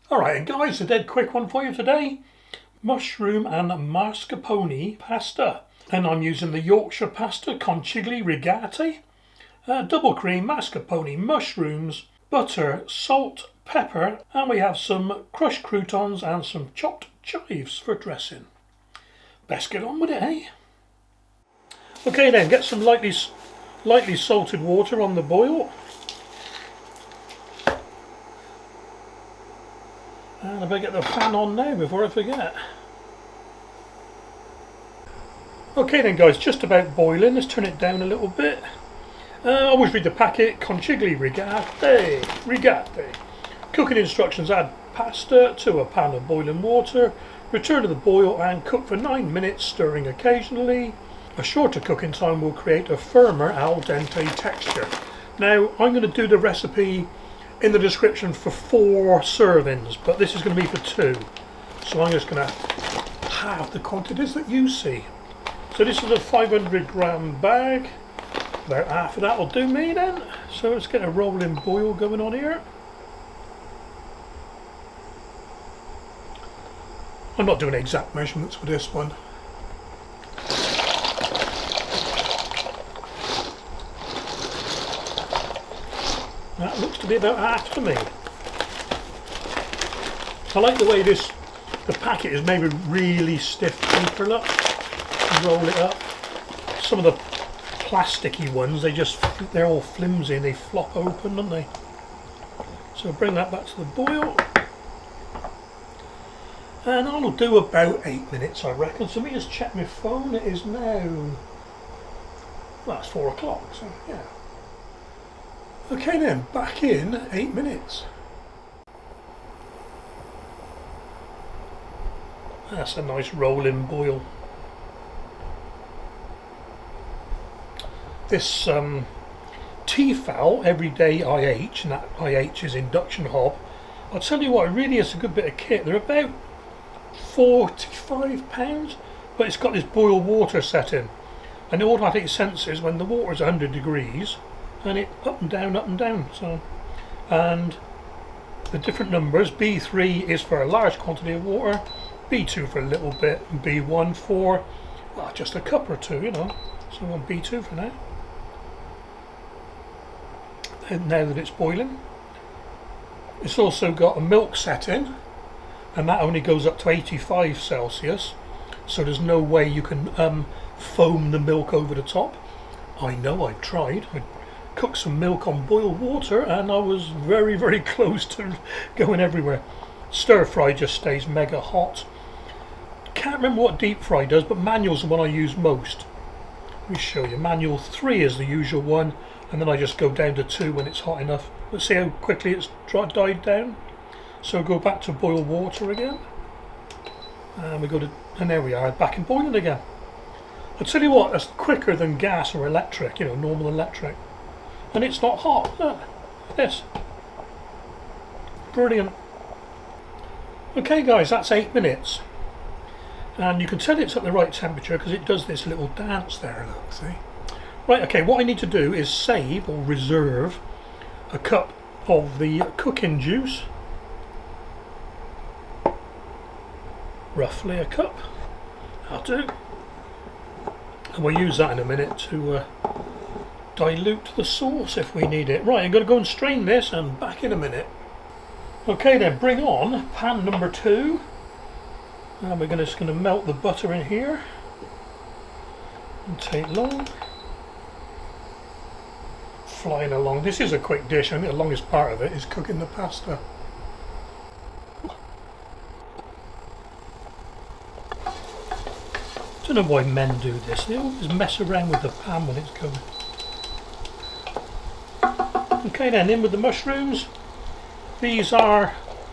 Alright guys, a dead quick one for you today. Mushroom and mascarpone pasta. And I'm using the Yorkshire pasta Conchiglie Rigate. Double cream, mascarpone, mushrooms, butter, salt, pepper, and we have some crushed croutons and some chopped chives for dressing. Best get on with it, eh? Okay then, get some lightly salted water on the boil. And I better get the fan on now before I forget. Okay then guys, just about boiling. Let's turn it down a little bit. Always read the packet. Conchiglie Rigate. Cooking instructions: add pasta to a pan of boiling water, return to the boil and cook for 9 minutes, stirring occasionally. A shorter cooking time will create a firmer al dente texture. Now I'm going to do the recipe in the description for 4 servings, but this is going to be for 2. So I'm just going to halve the quantities that you see. So this is a 500 gram bag. About half of that will do me then. So let's get a rolling boil going on here. I'm not doing exact measurements for this one. That looks to be about half to me. I like the way the packet is made with really stiff paper, look. Roll it up. Some of the plasticky ones, they're all flimsy and they flop open, don't they? So bring that back to the boil. And I'll do about 8 minutes, I reckon. So let me just check my phone. It is now, well, it's 4 o'clock, so yeah. Okay then, back in 8 minutes. That's a nice rolling boil. This Tefal Everyday IH, and that IH is induction hob. I'll tell you what, it really is a good bit of kit. They're about £45, but it's got this boil water setting, and it automatically senses when the water is 100 degrees. And it up and down, so, and the different numbers. B3 is for a large quantity of water, B2 for a little bit, and B1 for, well, just a cup or two, you know. So I'm on B2 for now. And now that it's boiling, it's also got a milk setting, and that only goes up to 85 Celsius, so there's no way you can foam the milk over the top. I know, I've tried. Cooked some milk on boiled water and I was very, very close to going everywhere. Stir fry just stays mega hot. Can't remember what deep fry does, but manual's the one I use most. Let me show you. Manual 3 is the usual one, and then I just go down to 2 when it's hot enough. Let's see how quickly it's died down. So go back to boiled water again, and we go to, and there we are, back in boiling again. I'll tell you what, that's quicker than gas or electric, you know, normal electric. And it's not hot. Look at this. Brilliant. Okay guys, that's 8 minutes. And you can tell it's at the right temperature because it does this little dance there, look, see? Right, okay, what I need to do is save or reserve a cup of the cooking juice. Roughly a cup. That'll do. And we'll use that in a minute to dilute the sauce if we need it. Right, I'm going to go and strain this and back in a minute. Okay then, bring on pan number 2. And we're just going to melt the butter in here. Won't take long. Flying along. This is a quick dish. I think the longest part of it is cooking the pasta. I don't know why men do this. They always mess around with the pan when it's going. Okay then, in with the mushrooms. These are,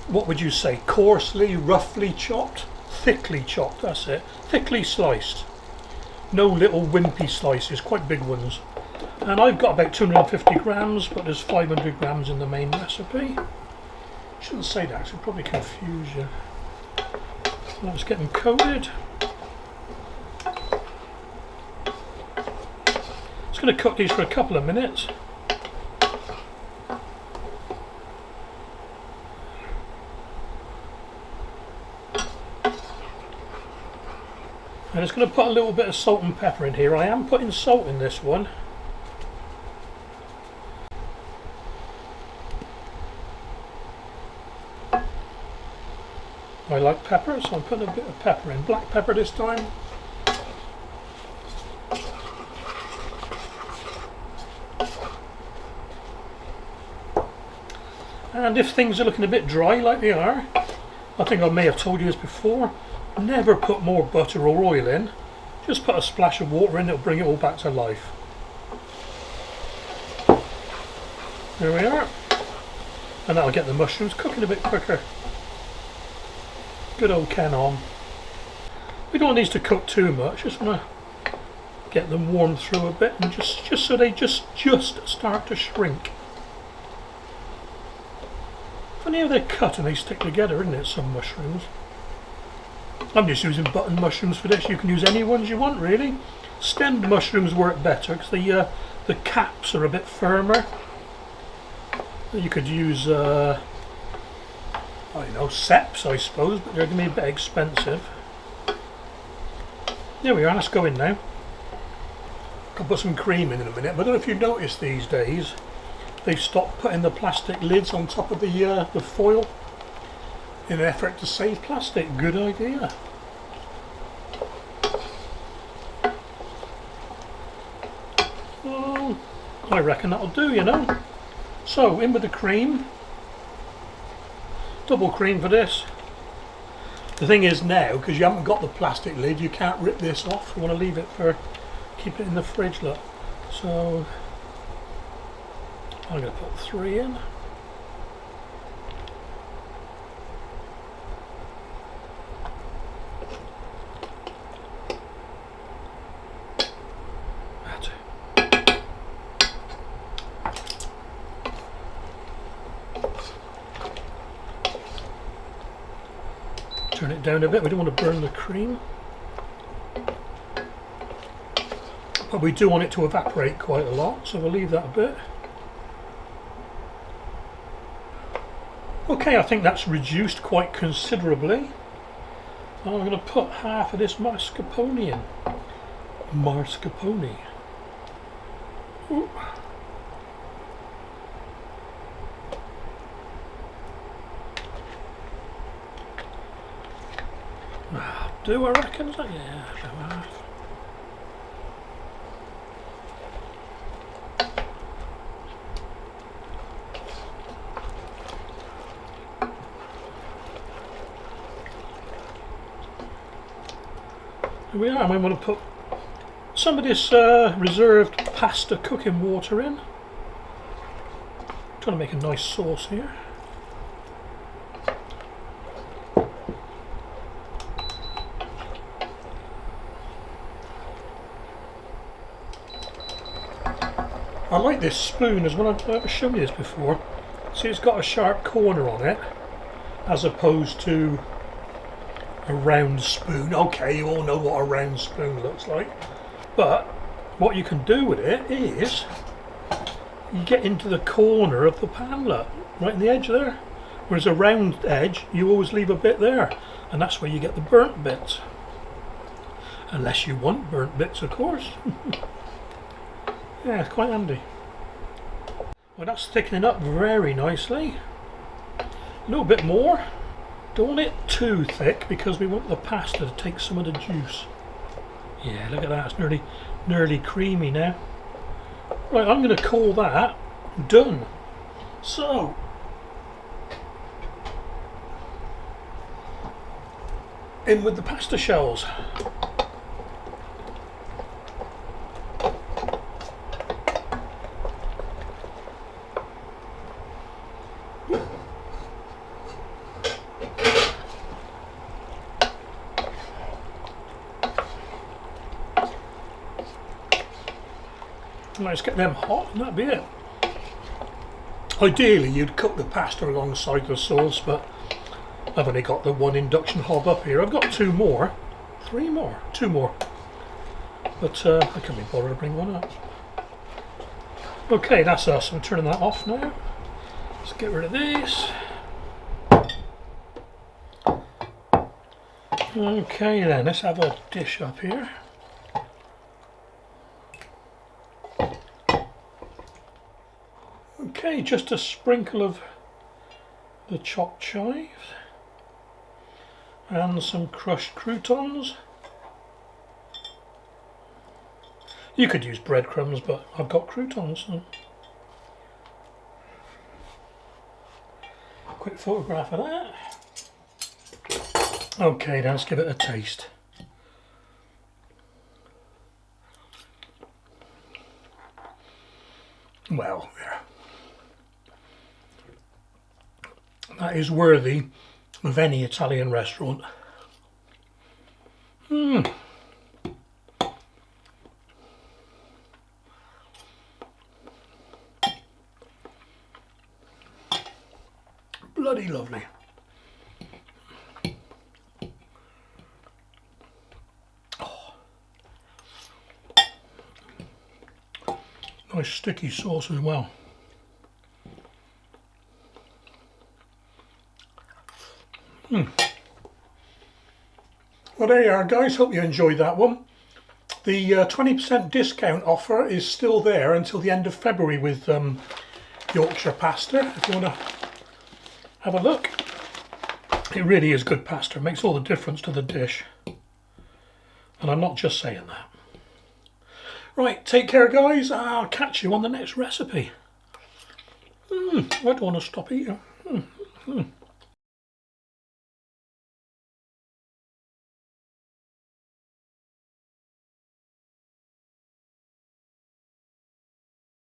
what would you say, coarsely, roughly chopped? Thickly chopped, that's it. Thickly sliced. No little wimpy slices, quite big ones. And I've got about 250 grams, but there's 500 grams in the main recipe. Shouldn't say that, 'cause it'll probably confuse you. Let's get them coated. Just going to cook these for a couple of minutes. I'm just going to put a little bit of salt and pepper in here. I am putting salt in this one. I like pepper, so I'm putting a bit of pepper in. Black pepper this time. And if things are looking a bit dry like they are, I think I may have told you this before, never put more butter or oil in. Just put a splash of water in, it'll bring it all back to life. There we are. And that'll get the mushrooms cooking a bit quicker. Good old Ken on. We don't want these to cook too much, just want to get them warmed through a bit and just so they just start to shrink. Funny how they're cut and they stick together, isn't it, some mushrooms? I'm just using button mushrooms for this. You can use any ones you want, really. Stemmed mushrooms work better because the caps are a bit firmer. You could use, I don't know, seps, I suppose, but they're going to be a bit expensive. There we are, let's go in now. I'll put some cream in a minute, but I don't know if you noticed these days, they've stopped putting the plastic lids on top of the foil in an effort to save plastic. Good idea. Well, I reckon that'll do, you know. So, in with the cream. Double cream for this. The thing is now, because you haven't got the plastic lid, you can't rip this off. You want to leave it for, keep it in the fridge, look. So, I'm going to put 3 in. That's it. Turn it down a bit, we don't want to burn the cream. But we do want it to evaporate quite a lot, so we'll leave that a bit. Okay, I think that's reduced quite considerably. I'm going to put half of this mascarpone in. Mascarpone. Ooh. Do I reckon? Is that? Yeah, about half. Here we are. I'm going to put some of this reserved pasta cooking water in. Trying to make a nice sauce here. I like this spoon as well. I've shown you this before. See, it's got a sharp corner on it as opposed to a round spoon. Okay, you all know what a round spoon looks like, but what you can do with it is you get into the corner of the pan, look, right in the edge there, whereas a round edge you always leave a bit there, and that's where you get the burnt bits, unless you want burnt bits, of course. Yeah, it's quite handy. Well, that's thickening up very nicely. A little bit more. Don't want it too thick because we want the pasta to take some of the juice. Yeah, look at that, it's nearly creamy now. Right, I'm going to call that done. So, in with the pasta shells. Let's get them hot and that'd be it. Ideally you'd cook the pasta alongside the sauce, but I've only got the one induction hob up here. I've got 2 more, 2 more, but I can't be bothered to bring one up. Okay, that's us. I'm turning that off now. Let's get rid of this. Okay then, let's have a dish up here. Okay, just a sprinkle of the chopped chives and some crushed croutons. You could use breadcrumbs, but I've got croutons. So. Quick photograph of that. Okay, now let's give it a taste. Well, that is worthy of any Italian restaurant. Bloody lovely. Oh. Nice sticky sauce as well. Well, there you are, guys. Hope you enjoyed that one. The 20% discount offer is still there until the end of February with Yorkshire pasta. If you want to have a look, it really is good pasta. It makes all the difference to the dish, and I'm not just saying that. Right, take care, guys. I'll catch you on the next recipe. I don't want to stop eating.